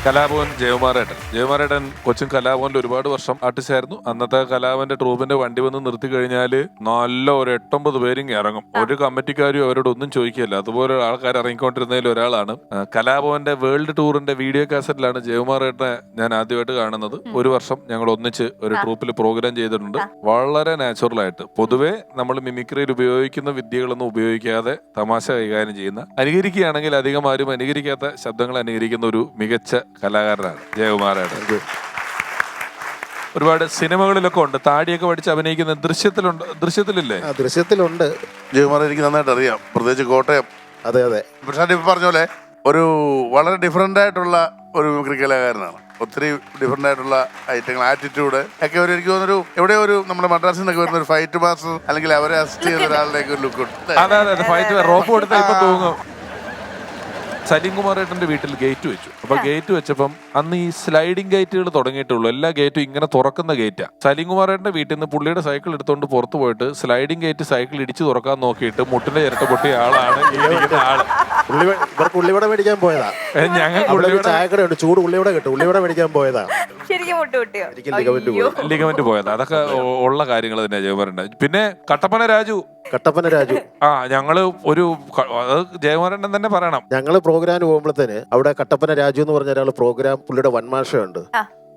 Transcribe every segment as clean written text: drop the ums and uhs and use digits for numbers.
കലാഭവൻ ജയകുമാരേട്ടൻ കൊച്ചിൻ കലാഭവനിൽ ഒരുപാട് വർഷം ആർട്ടിസ്റ്റ്. അന്നത്തെ കലാഭവന്റെ ട്രൂപ്പിന്റെ വണ്ടി വന്ന് നിർത്തി കഴിഞ്ഞാല് നല്ല ഒരു 8-9 പേരും ഇറങ്ങും. ഒരു കമ്മിറ്റിക്കാരും അവരോട് ഒന്നും ചോദിക്കില്ല. അതുപോലെ ആൾക്കാർ ഇറങ്ങിക്കൊണ്ടിരുന്നതിൽ ഒരാളാണ്. കലാഭവന്റെ വേൾഡ് ടൂറിന്റെ വീഡിയോ കാസറ്റിലാണ് ജയകുമാരേട്ടനെ ഞാൻ ആദ്യമായിട്ട് കാണുന്നത്. ഒരു വർഷം ഞങ്ങൾ ഒന്നിച്ച് ഒരു ട്രൂപ്പിൽ പ്രോഗ്രാം ചെയ്തിട്ടുണ്ട്. വളരെ നാച്ചുറൽ ആയിട്ട്, പൊതുവെ നമ്മൾ മിമിക്രിയിൽ ഉപയോഗിക്കുന്ന വിദ്യകളൊന്നും ഉപയോഗിക്കാതെ തമാശ കൈകാര്യം ചെയ്യുന്ന, അനുകരിക്കുകയാണെങ്കിൽ അധികം ആരും അനുകരിക്കാത്ത ശബ്ദങ്ങൾ അനുകരിക്കുന്ന ഒരു മികച്ച കലാകാരനാണ് ജയകുമാരേട്ടൻ. ഒരുപാട് സിനിമകളിലൊക്കെ ഉണ്ട്. താടിയൊക്കെ പഠിച്ച് അഭിനയിക്കുന്ന ദൃശ്യത്തിലില്ലേ? ദൃശ്യത്തിലുണ്ട്. ജയകുമാരൻ എനിക്ക് നന്നായിട്ട് അറിയാം, പ്രത്യേകിച്ച് കോട്ടയം. അതെ അതെ. പ്രശാന്ത് ഇപ്പൊ പറഞ്ഞ പോലെ ഒരു വളരെ ഡിഫറെന്റ് ആയിട്ടുള്ള ഒരു മിമിക്രി കലാകാരനാണ്. ഒത്തിരി ഡിഫറെന്റ് ആയിട്ടുള്ള ഐറ്റങ്ങൾ, ആറ്റിറ്റ്യൂഡ് ഒക്കെ എനിക്ക് തോന്നുന്നു എവിടെയോ ഒരു നമ്മുടെ മദ്രാസിൽ നിന്നൊക്കെ വരുന്ന ഒരു ഫൈറ്റ് മാസ്റ്റർ അല്ലെങ്കിൽ അവരെ അസിസ്റ്റ് ചെയ്ത ഒരാളുടെ ഒരു ലുക്ക് ഉണ്ട്. അതെ, ഫൈറ്റ് റോപ്പ് കൊടുത്താൽ ഇപ്പൊ തോന്നും. സലീം കുമാരേട്ടന്റെ വീട്ടിൽ ഗേറ്റ് വെച്ചു. അപ്പൊ ഗേറ്റ് വെച്ചപ്പം അന്ന് ഈ സ്ലൈഡിംഗ് ഗേറ്റുകൾ തുടങ്ങിയിട്ടുള്ളൂ. എല്ലാ ഗേറ്റും ഇങ്ങനെ തുറക്കുന്ന ഗേറ്റാ. സലീം കുമാരേട്ടന്റെ വീട്ടിൽ നിന്ന് പുള്ളിയുടെ സൈക്കിൾ എടുത്തോണ്ട് പുറത്തു പോയിട്ട് സ്ലൈഡിംഗ് ഗേറ്റ് സൈക്കിൾ ഇടിച്ചു തുറക്കാൻ നോക്കിയിട്ട് മുട്ടിന്റെ ചിരട്ട പൊട്ടിയ ആളാണ് ഈ ഇരിക്കുന്ന ആള്. ഉള്ളിവട മേടിക്കാൻ പോയതാ. ഞങ്ങൾ ചായക്കടയുണ്ട്, ചൂട് ഉള്ളിവട കിട്ടും. ഉള്ളിവട മേടിക്കാൻ പോയതാ. ലിഗമെന്റ് പോയത്. അതൊക്കെ ഉള്ള കാര്യങ്ങൾ തന്നെ ജയകുമാരൻ. പിന്നെ കട്ടപ്പന രാജു. ഞങ്ങള് ഒരു ജയകുമാരൻ തന്നെ പറയണം. ഞങ്ങള് പ്രോഗ്രാം പോകുമ്പോഴത്തേന് അവിടെ കട്ടപ്പന രാജു എന്ന് പറഞ്ഞ ഒരാൾ പ്രോഗ്രാം, പുള്ളിയുടെ വൻമാഷയുണ്ട്.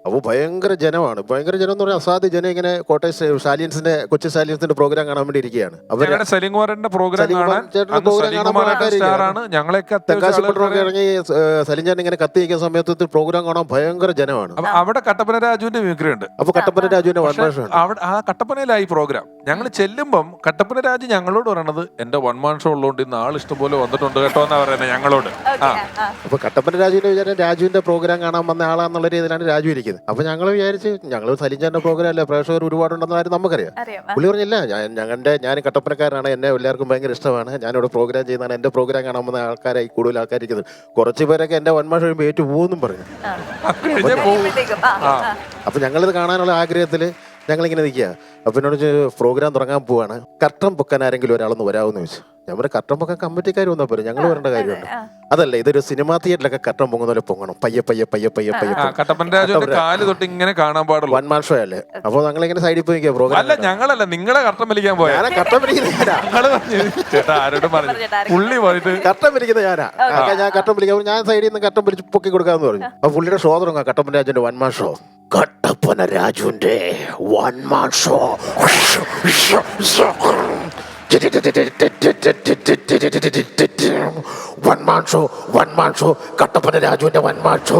അപ്പൊ ഭയങ്കര ജനമാണ്. ഭയങ്കര ജനം എന്ന് പറഞ്ഞാൽ അസാധ്യ ജനം. ഇങ്ങനെ കോട്ടയം സാലിയൻസിന്റെ, കൊച്ചി സാലിയൻസിന്റെ പ്രോഗ്രാം കാണാൻ വേണ്ടി ഇരിക്കുകയാണ്. സലീംകുമാറിന്റെ പ്രോഗ്രാം ഇറങ്ങി സലിഞ്ചാൻ ഇങ്ങനെ കത്തിയിരിക്കുന്ന സമയത്ത് പ്രോഗ്രാം കാണാൻ ഭയങ്കര ജനമാണ്. അവിടെ കട്ടപ്പന രാജുവിന്റെ മിമിക്രി ഉണ്ട്. അപ്പൊ കട്ടപ്പന രാജുവിന്റെ വൻമാഷുണ്ട്. അവിടെ ആ കട്ടപ്പനയിലായി പ്രോഗ്രാം. ഞങ്ങൾ ചെല്ലുമ്പം കട്ടപ്പന രാജു ഞങ്ങളോട് പറയണത്, എന്റെ വൺമാൻ ഷോ ഉള്ളതുകൊണ്ട് ഇന്ന് ആൾ ഇഷ്ടംപോലെ വന്നിട്ടുണ്ട് കേട്ടോ എന്നാ പറയുന്നത് ഞങ്ങളോട്. അപ്പൊ കട്ടപ്പന രാജുവിന്റെ വിചാരം രാജുവിന്റെ പ്രോഗ്രാം കാണാൻ വന്ന ആളാന്നുള്ള രീതിയിലാണ് രാജു ഇരിക്കുന്നത്. അപ്പൊ ഞങ്ങൾ വിചാരിച്ച് ഞങ്ങൾ സലിഞ്ചാന്റെ പ്രോഗ്രാം അല്ലേ, പ്രേക്ഷകർ ഒരുപാടുണ്ടെന്ന കാര്യം നമുക്കറിയാം. പുള്ളി പറഞ്ഞില്ല, ഞാൻ കട്ടപ്പനക്കാരനാണ്, എന്നെ എല്ലാവർക്കും ഭയങ്കര ഇഷ്ടമാണ്, ഞാനിവിടെ പ്രോഗ്രാം ചെയ്യുന്നതാണ്, എന്റെ പ്രോഗ്രാം കാണാൻ വന്ന ആൾക്കാരായി കൂടുതൽ ആൾക്കാർ ഇരിക്കുന്നത്. കുറച്ച് പേരൊക്കെ എന്റെ വൻമാഷ ഏറ്റു പോകുമെന്നും പറഞ്ഞു. അപ്പൊ ഞങ്ങളിത് കാണാനുള്ള ആഗ്രഹത്തില് ഞങ്ങളിങ്ങനെ നിൽക്കുക. അപ്പൊ എന്നോട് പ്രോഗ്രാം തുടങ്ങാൻ പോവാണ്, കർട്ടൻ പൊക്കാൻ ആരെങ്കിലും ഒരാളൊന്ന് വരാമെന്ന് ചോദിച്ചു. ഞാൻ പറഞ്ഞ കർട്ടൻ പൊക്കാൻ കമ്മിറ്റിക്കാർ വന്നാൽ പോലും, ഞങ്ങൾ വരേണ്ട കാര്യമുണ്ട്. അതല്ല, ഇതൊരു സിനിമാ തിയേറ്ററിലൊക്കെ കർട്ടൻ പൊങ്ങുന്ന പോലെ പൊങ്ങണം, പയ്യെ പയ്യെ പയ്യെ പയ്യെ പയ്യെ. വൺമാൻ ഷോ അല്ലേ. അപ്പൊ ഞങ്ങളിങ്ങനെ സൈഡിൽ പോയി നിൽക്കുക. പ്രോഗ്രാം അല്ല, ഞങ്ങളല്ല, നിങ്ങളെ കർട്ടൻ വലിക്കാൻ പോയാ. കർട്ടൻ വലിക്കുന്ന ഞാനാ. ഞാൻ കർട്ടൻ വലിക്കാൻ, ഞാൻ സൈഡിൽ നിന്ന് കർട്ടൻ വലിച്ച് പൊക്കി കൊടുക്കാന്ന് പറഞ്ഞു. അപ്പൊ പുള്ളിയുടെ ഷോ തുടങ്ങാം, കട്ടപ്പന രാജുവിന്റെ വൺമാൻ ഷോ. കട്ടപ്പന രാജുവിന്റെ one man show. One man show Kattappana രാജുവിന്റെ വൺമാൻ ഷോ.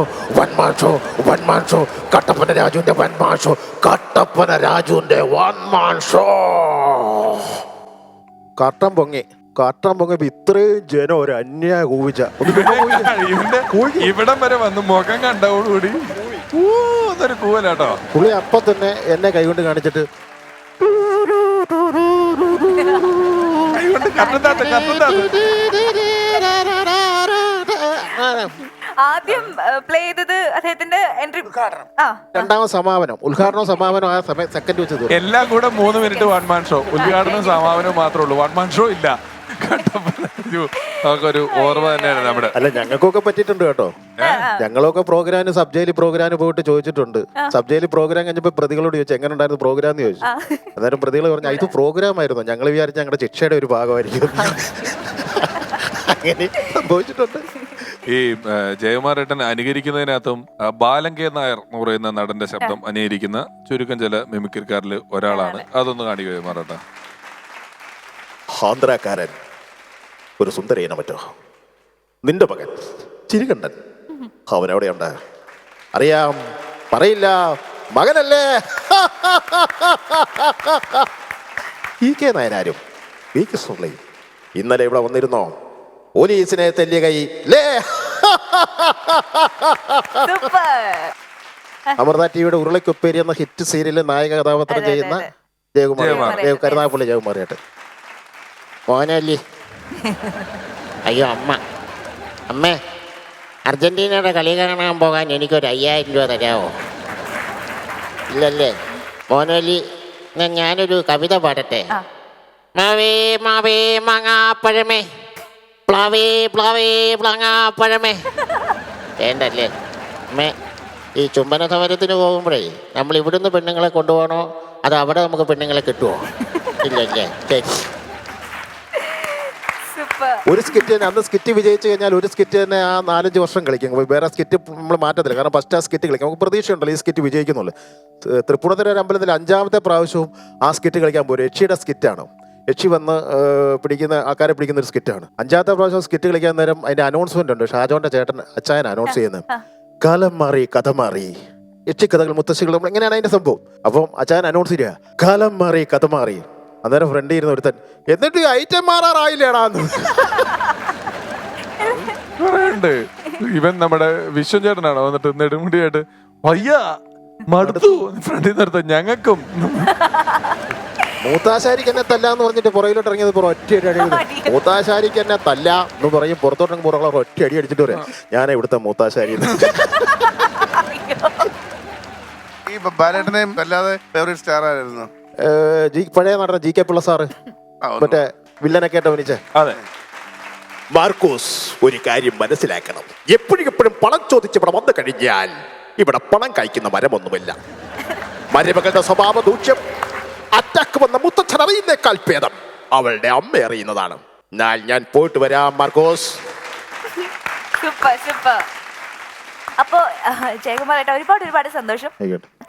കട്ടപ്പന രാജുവിന്റെ വൺമാൻ ഷോ. കട്ടപ്പന രാജുവിന്റെ വൺമാൻ ഷോ. കട്ടൻ പൊങ്ങിയപ്പോ ഇത്രയും ജനം ഒരു അന്യായ കൂവിച്ച ഇവിടം വരെ വന്ന് മുഖം കണ്ടോടുകൂടി അതൊരു കൂവലാട്ടോ. പുള്ളി അപ്പൊ തന്നെ എന്നെ കൈകൊണ്ട് കാണിച്ചിട്ട് ആദ്യം പ്ലേ ചെയ്തത് അദ്ദേഹത്തിന്റെ എൻട്രി, രണ്ടാമത് സമാപനം, ഉദ്ഘാടനവും സമാപനം ആ സമയം സെക്കൻഡ് വെച്ചത്. എല്ലാം കൂടെ 3 മിനിറ്റ് വൺമാൻ ഷോ. ഉദ്ഘാടനവും സമാപനവും മാത്രമേ ഉള്ളൂ, വൺമാൻ ഷോ ഇല്ല. ഒരു ഓർമ്മ തന്നെയാണ് നമ്മുടെ. അല്ല, ഞങ്ങൾക്കൊക്കെ പറ്റിയിട്ടുണ്ട് കേട്ടോ. ഞങ്ങളൊക്കെ പ്രോഗ്രാമിന് സബ് ജയിലിൽ പ്രോഗ്രാമിന് പോയിട്ട് ചോദിച്ചിട്ടുണ്ട്. സബ് ജയിലിൽ പ്രോഗ്രാം കഴിഞ്ഞപ്പോ പ്രതികളോട് ചോദിച്ചു എങ്ങനെ ഉണ്ടായിരുന്നു പ്രോഗ്രാം എന്ന് ചോദിച്ചു. അന്നേരം പ്രതികൾ പറഞ്ഞു ഇത് പ്രോഗ്രാം ആയിരുന്നു, ഞങ്ങൾ വിചാരിച്ച ഞങ്ങളുടെ ശിക്ഷയുടെ ഒരു ഭാഗമായിരിക്കും. അങ്ങനെ സംഭവിച്ചിട്ടുണ്ട്. ഈ ജയകുമാരേട്ടൻ അനുകരിക്കുന്നതിനകത്തും ബാലൻ കെ നായർ എന്ന് പറയുന്ന നടന്റെ ശബ്ദം അനുകരിക്കുന്ന ചുരുക്കം ചില മിമിക്രിക്കാരിൽ ഒരാളാണ്. അതൊന്ന് കാണിക്കുക ജയകുമാരേട്ട. ആന്ധ്രാക്കാരൻ, ഒരു സുന്ദരേന പറ്റോ, നിന്റെ മകൻ ചിരികണ്ഠൻ അവനവിടെയുണ്ട്. അറിയാം, പറയില്ല, മകനല്ലേ. കെ നായനാരും പി കൃഷ്ണപിള്ളയും ഇന്നലെ ഇവിടെ വന്നിരുന്നോ? പോലീസിനെ തല്ലിയ കൈ ലേ. അമൃത ടിവിയുടെ ഉരുളക്കൊപ്പേരി എന്ന ഹിറ്റ് സീരിയലിൽ നായക കഥാപാത്രം ചെയ്യുന്ന ജയകുമാർ, കരുനാഗപ്പള്ളി ജയകുമാറിയായിട്ട്. മോനല്ലേ? അയ്യോ അമ്മേ, അർജന്റീനയുടെ കളി കാണാൻ പോകാൻ എനിക്കൊരു 5000 രൂപ തരാമോ? ഇല്ലല്ലേ മോനോലി, ഞാനൊരു കവിത പാടട്ടെ. മാവേ മാവേ മാങ്ങാപ്പഴമേ, പ്ലാവേ പ്ലാവേ പ്ലാങ്ങാപ്പഴമേ. വേണ്ടല്ലേ? അമ്മേ ഈ ചുംബന സമരത്തിന് പോകുമ്പോഴേ നമ്മൾ ഇവിടുന്ന് പെണ്ണുങ്ങളെ കൊണ്ടുപോകണോ അത് അവിടെ നമുക്ക് പെണ്ണുങ്ങളെ കിട്ടുമോ? ഇല്ലല്ലേ, ശരി. സൂപ്പർ. ഒരു സ്കിറ്റ് തന്നെ അന്ന് സ്കിറ്റ് വിജയിച്ചു കഴിഞ്ഞാൽ ഒരു സ്കിറ്റ് തന്നെ ആ 4-5 വർഷം കളിക്കും. വേറെ സ്കിറ്റ് നമ്മൾ മാറ്റത്തില്ല, കാരണം ഫസ്റ്റ് ആ സ്കിറ്റ് കളിക്കും. നമുക്ക് പ്രതീക്ഷയുണ്ടല്ലോ ഈ സ്കിറ്റ് വിജയിക്കുന്നുള്ളൂ. തൃപ്പൂണിത്തുറ ഒരു അമ്പലത്തിൽ 5-ാമത്തെ പ്രാവശ്യവും ആ സ്കിറ്റ് കളിക്കാൻ പോരും. യക്ഷിയുടെ സ്കിറ്റാണ്. യക്ഷി വന്ന് പിടിക്കുന്ന ആൾക്കാരെ പിടിക്കുന്ന ഒരു സ്കിറ്റാണ്. 5-ാമത്തെ പ്രാവശ്യം സ്കിറ്റ് കളിക്കാൻ നേരം അതിന്റെ അനൗൺസ്മെന്റ് ഉണ്ട്. ഷാജോന്റെ ചേട്ടൻ അച്ചായൻ അനൗൺസ് ചെയ്യുന്നത്. കാലം മാറി കഥ മാറി, യക്ഷി കഥകൾ മുത്തശ്ശികൾ, നമ്മൾ എങ്ങനെയാണ് അതിന്റെ സംഭവം. അപ്പം അച്ചായൻ അനൗൺസ് ചെയ്യുക, കാലം മാറി കഥ മാറി. അന്നേരം ഫ്രണ്ട് ഇരുന്ന് ഒരുത്തൻ, എന്നിട്ട് ഐറ്റം മാറാറായില്ലേടാന്ന്. പറയുന്നുണ്ട്. ഇവൻ നമ്മുടെ വിശ്വചേട്ടനാണ് വന്നിട്ട് നെടുമുടിയായിട്ട് വയ്യ മടുത്തു ഫ്രണ്ടിൽ നിർത്താൻ ഞങ്ങൾക്കും. മൂത്താശാരിക്ക് എന്നെ തല്ലാന്ന് പറഞ്ഞിട്ട് പുറകിലോട്ട് ഇറങ്ങിയത് ഒറ്റ അടി അടി. മൂത്താശാരിക്ക് എന്നെ തല്ല എന്ന് പറയും, പുറത്തോട്ട് പുറകുള്ള ഒറ്റ അടി അടിച്ചിട്ട് പറയാം ഞാൻ ഇവിടുത്തെ മൂത്താശാരി. ഈ ബാലേട്ടനെയും അല്ലാതെ ഫേവറേറ്റ് സ്റ്റാർ ആയിരുന്നു? പഴയ നടന്ന GK പിള്ള സാറ്, മറ്റേ വില്ലനൊക്കെ ആയിട്ട് അഭിനയിച്ചേ. അതെ. മാർക്കോസ്, ഒരു കാര്യം മനസ്സിലാക്കണം, എപ്പോഴും പണം ചോദിച്ച് ഇവിടെ വന്നു കഴിഞ്ഞാൽ ഇവിടെ പണം കഴിക്കുന്ന മരമൊന്നുമില്ല. മരുമകളുടെ സ്വഭാവ ദൂഷ്യം അറ്റാക്ക് വന്ന മുത്തച്ഛൻ അറിയുന്നേക്കാൾ ഭേദം അവളുടെ അമ്മ അറിയുന്നതാണ്. ഞാൻ പോയിട്ട് വരാം മാർക്കോസ്. Super super. അപ്പോ ജയകുമാർ ഏട്ടാ ഒരുപാട് സന്തോഷം.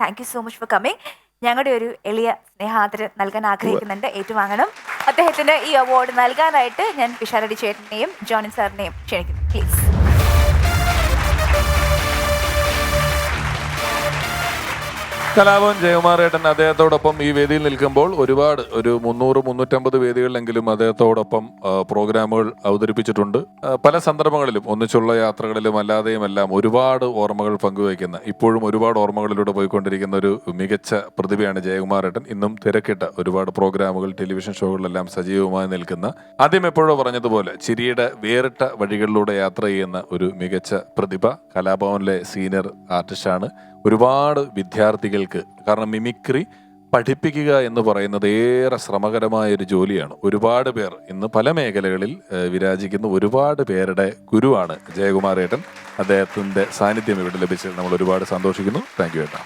Thank you so much for coming. ഞങ്ങളുടെ ഒരു എളിയ സ്നേഹാദരം നൽകാൻ ആഗ്രഹിക്കുന്നുണ്ട്, ഏറ്റുവാങ്ങണം. അദ്ദേഹത്തിന് ഈ അവാർഡ് നൽകാനായിട്ട് ഞാൻ പിഷാരടി ചേട്ടനെയും ജോണിൻ സാറിനെയും ക്ഷണിക്കുന്നു, പ്ലീസ്. കലാഭവൻ ജയകുമാറേട്ടൻ അദ്ദേഹത്തോടൊപ്പം ഈ വേദിയിൽ നിൽക്കുമ്പോൾ ഒരുപാട് ഒരു 300-350 വേദികളിലെങ്കിലും അദ്ദേഹത്തോടൊപ്പം പ്രോഗ്രാമുകൾ അവതരിപ്പിച്ചിട്ടുണ്ട്. പല സന്ദർഭങ്ങളിലും ഒന്നിച്ചുള്ള യാത്രകളിലും അല്ലാതെയും എല്ലാം ഒരുപാട് ഓർമ്മകൾ പങ്കുവയ്ക്കുന്ന, ഇപ്പോഴും ഒരുപാട് ഓർമ്മകളിലൂടെ പോയിക്കൊണ്ടിരിക്കുന്ന ഒരു മികച്ച പ്രതിഭയാണ് ജയകുമാറേട്ടൻ. ഇന്നും തിരക്കിട്ട ഒരുപാട് പ്രോഗ്രാമുകൾ, ടെലിവിഷൻ ഷോകളിലെല്ലാം സജീവമായി നിൽക്കുന്ന, ആദ്യം എപ്പോഴോ പറഞ്ഞതുപോലെ ചിരിയുടെ വേറിട്ട വഴികളിലൂടെ യാത്ര ചെയ്യുന്ന ഒരു മികച്ച പ്രതിഭ. കലാഭവനിലെ സീനിയർ ആർട്ടിസ്റ്റാണ്. ഒരുപാട് വിദ്യാർത്ഥികൾക്ക്, കാരണം മിമിക്രി പഠിപ്പിക്കുക എന്ന് പറയുന്നത് ഏറെ ശ്രമകരമായ ഒരു ജോലിയാണ്. ഒരുപാട് പേർ ഇന്ന് പല മേഖലകളിൽ വിരാജിക്കുന്ന ഒരുപാട് പേരുടെ ഗുരുവാണ് ജയകുമാറേട്ടൻ. അദ്ദേഹത്തിൻ്റെ സാന്നിധ്യം ഇവിടെ ലഭിച്ചതിൽ നമ്മൾ ഒരുപാട് സന്തോഷിക്കുന്നു. താങ്ക് യു ഏട്ടാ.